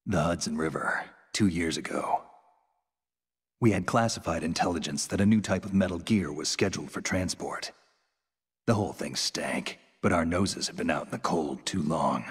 The Hudson River, 2 years ago. We had classified intelligence that a new type of metal gear was scheduled for transport. The whole thing stank, but our noses had been out in the cold too long.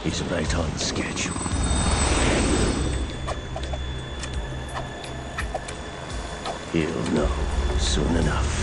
He's right on schedule. He'll know soon enough.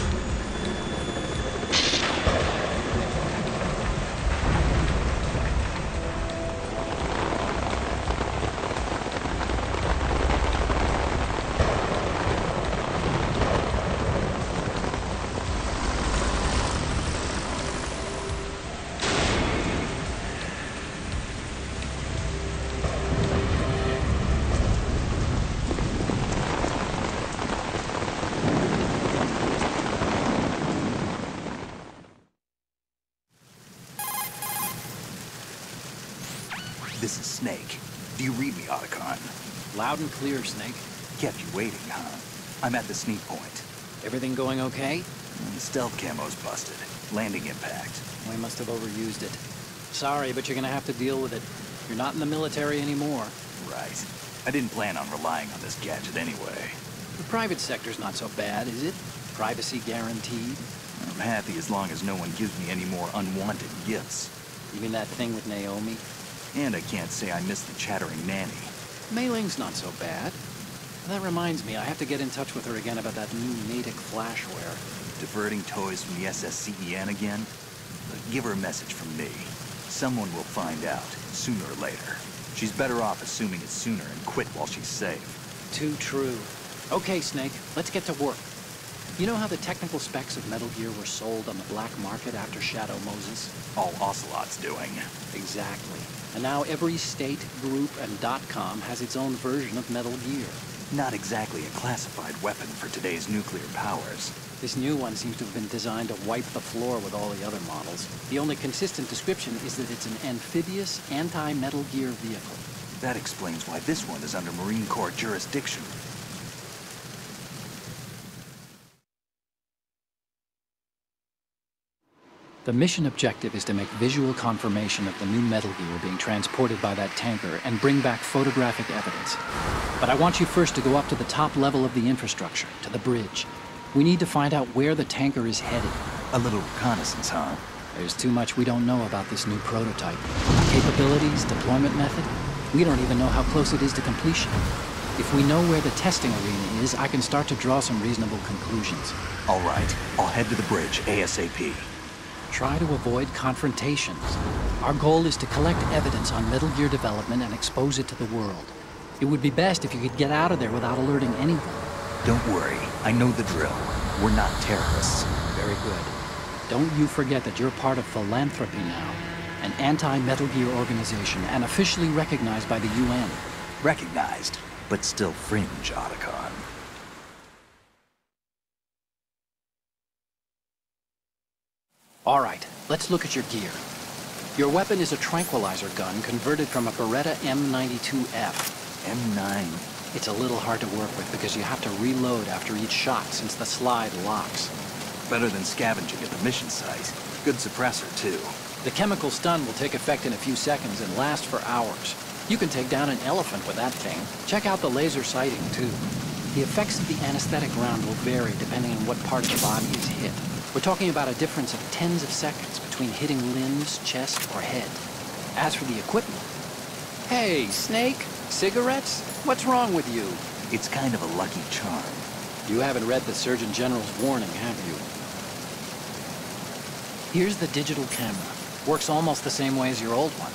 This is Snake. Do you read me, Otacon? Loud and clear, Snake. Kept you waiting, huh? I'm at the sneak point. Everything going okay? The stealth camo's busted. Landing impact. We must have overused it. Sorry, but you're gonna have to deal with it. You're not in the military anymore. Right. I didn't plan on relying on this gadget anyway. The private sector's not so bad, is it? Privacy guaranteed. I'm happy as long as no one gives me any more unwanted gifts. You mean that thing with Naomi? And I can't say I miss the chattering nanny. Mei Ling's not so bad. That reminds me, I have to get in touch with her again about that new Natick flashware. Diverting toys from the SSCEN again? Give her a message from me. Someone will find out, sooner or later. She's better off assuming it sooner and quit while she's safe. Too true. Okay, Snake, let's get to work. You know how the technical specs of Metal Gear were sold on the black market after Shadow Moses? All Ocelot's doing. Exactly. And now every state, group, and .com has its own version of Metal Gear. Not exactly a classified weapon for today's nuclear powers. This new one seems to have been designed to wipe the floor with all the other models. The only consistent description is that it's an amphibious, anti-Metal Gear vehicle. That explains why this one is under Marine Corps jurisdiction. The mission objective is to make visual confirmation of the new Metal Gear being transported by that tanker and bring back photographic evidence. But I want you first to go up to the top level of the infrastructure, to the bridge. We need to find out where the tanker is headed. A little reconnaissance, huh? There's too much we don't know about this new prototype. Capabilities, deployment method. We don't even know how close it is to completion. If we know where the testing arena is, I can start to draw some reasonable conclusions. All right, I'll head to the bridge ASAP. Try to avoid confrontations. Our goal is to collect evidence on Metal Gear development and expose it to the world. It would be best if you could get out of there without alerting anyone. Don't worry, I know the drill. We're not terrorists. Very good. Don't you forget that you're part of Philanthropy now, an anti-Metal Gear organization and officially recognized by the UN. Recognized, but still fringe, Otacon. All right, let's look at your gear. Your weapon is a tranquilizer gun converted from a Beretta M92F. M9. It's a little hard to work with because you have to reload after each shot since the slide locks. Better than scavenging at the mission site. Good suppressor, too. The chemical stun will take effect in a few seconds and last for hours. You can take down an elephant with that thing. Check out the laser sighting, too. The effects of the anesthetic round will vary depending on what part of the body is hit. We're talking about a difference of tens of seconds between hitting limbs, chest, or head. As for the equipment... Hey, Snake? Cigarettes? What's wrong with you? It's kind of a lucky charm. You haven't read the Surgeon General's warning, have you? Here's the digital camera. Works almost the same way as your old one.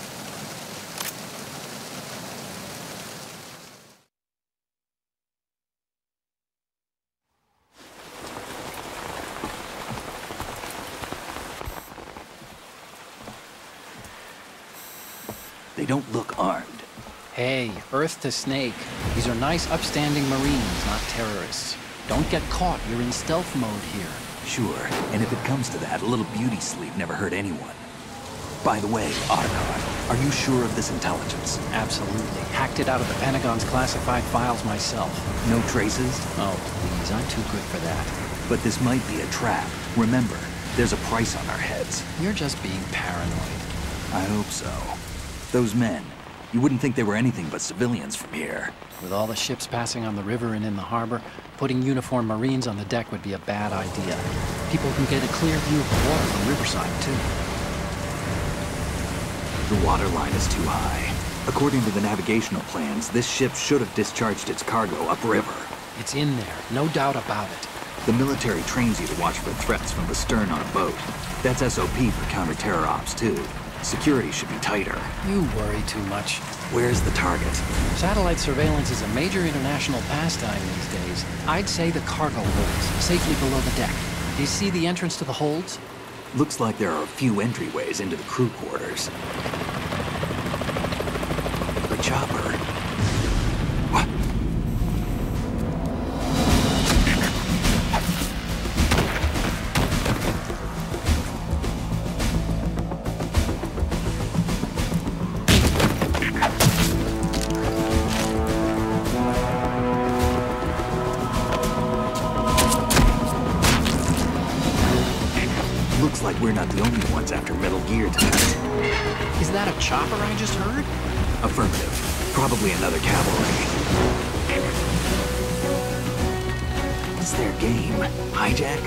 They don't look armed. Hey, Earth to Snake. These are nice, upstanding Marines, not terrorists. Don't get caught. You're in stealth mode here. Sure, and if it comes to that, a little beauty sleep never hurt anyone. By the way, Otacon, are you sure of this intelligence? Absolutely. Hacked it out of the Pentagon's classified files myself. No traces? Oh, please, I'm too good for that. But this might be a trap. Remember, there's a price on our heads. You're just being paranoid. I hope so. Those men, you wouldn't think they were anything but civilians from here. With all the ships passing on the river and in the harbor, putting uniformed Marines on the deck would be a bad idea. People can get a clear view of the water from Riverside, too. The water line is too high. According to the navigational plans, this ship should have discharged its cargo upriver. It's in there, no doubt about it. The military trains you to watch for threats from the stern on a boat. That's SOP for counter-terror ops, too. Security should be tighter. You worry too much. Where's the target? Satellite surveillance is a major international pastime these days. I'd say the cargo holds, safely below the deck. Do you see the entrance to the holds? Looks like there are a few entryways into the crew quarters. The chopper. What? Looks like we're not the only ones after Metal Gear tonight. Is that a chopper I just heard? Affirmative. Probably another cavalry. What's their game? Hijack?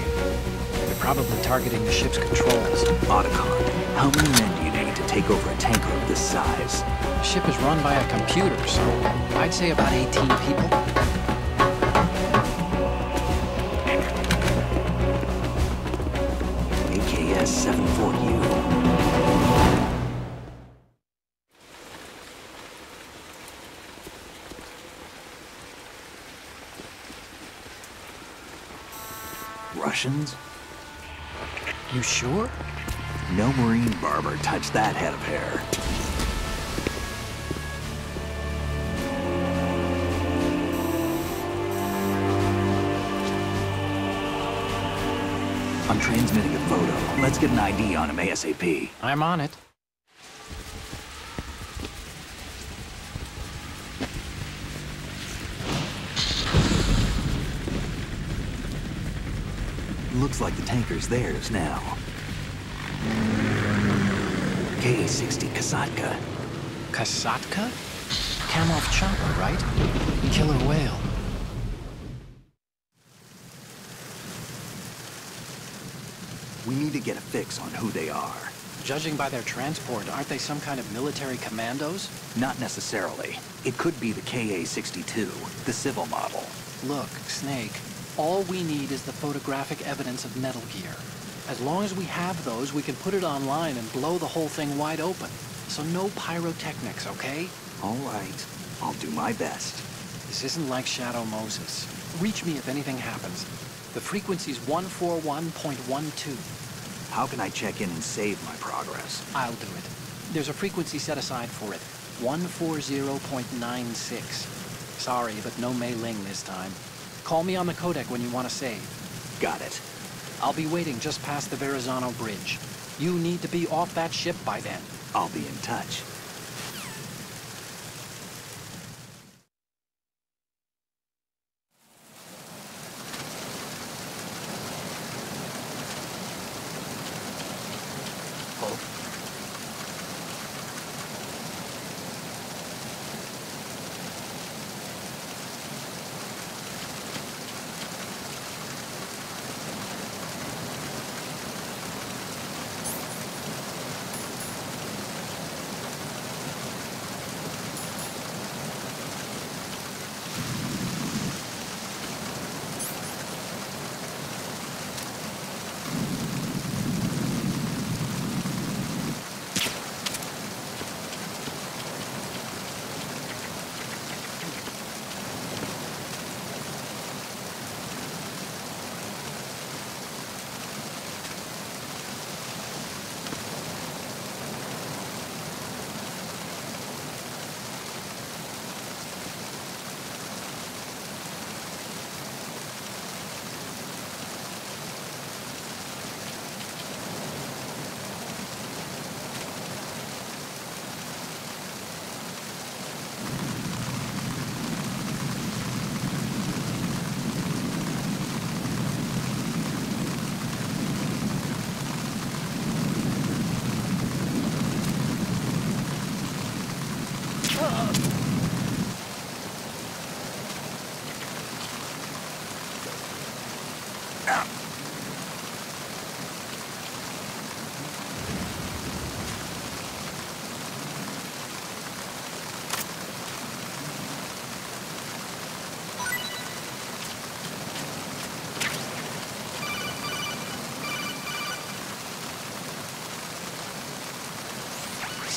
They're probably targeting the ship's controls. Otacon, how many men do you need to take over a tanker of this size? The ship is run by a computer, so I'd say about 18 people. AKS 74U. Russians? You sure? No Marine barber touched that head of hair. I'm transmitting a photo. Let's get an ID on him ASAP. I'm on it. Looks like the tanker's theirs now. Ka-60 Kasatka. Kasatka? Kamov chopper, right? Killer whale. We need to get a fix on who they are. Judging by their transport, aren't they some kind of military commandos? Not necessarily. It could be the Ka-62, the civil model. Look, Snake, all we need is the photographic evidence of Metal Gear. As long as we have those, we can put it online and blow the whole thing wide open. So no pyrotechnics, okay? All right. I'll do my best. This isn't like Shadow Moses. Reach me if anything happens. The frequency's 141.12. How can I check in and save my progress? I'll do it. There's a frequency set aside for it. 140.96. Sorry, but no Mei Ling this time. Call me on the codec when you want to save. Got it. I'll be waiting just past the Verrazano Bridge. You need to be off that ship by then. I'll be in touch.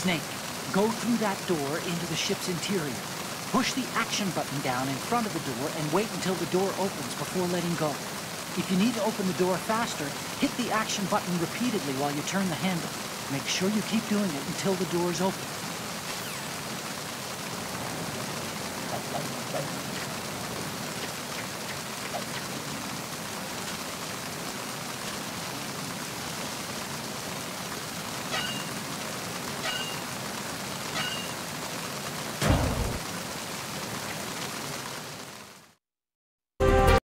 Snake, go through that door into the ship's interior. Push the action button down in front of the door and wait until the door opens before letting go. If you need to open the door faster, hit the action button repeatedly while you turn the handle. Make sure you keep doing it until the door is open.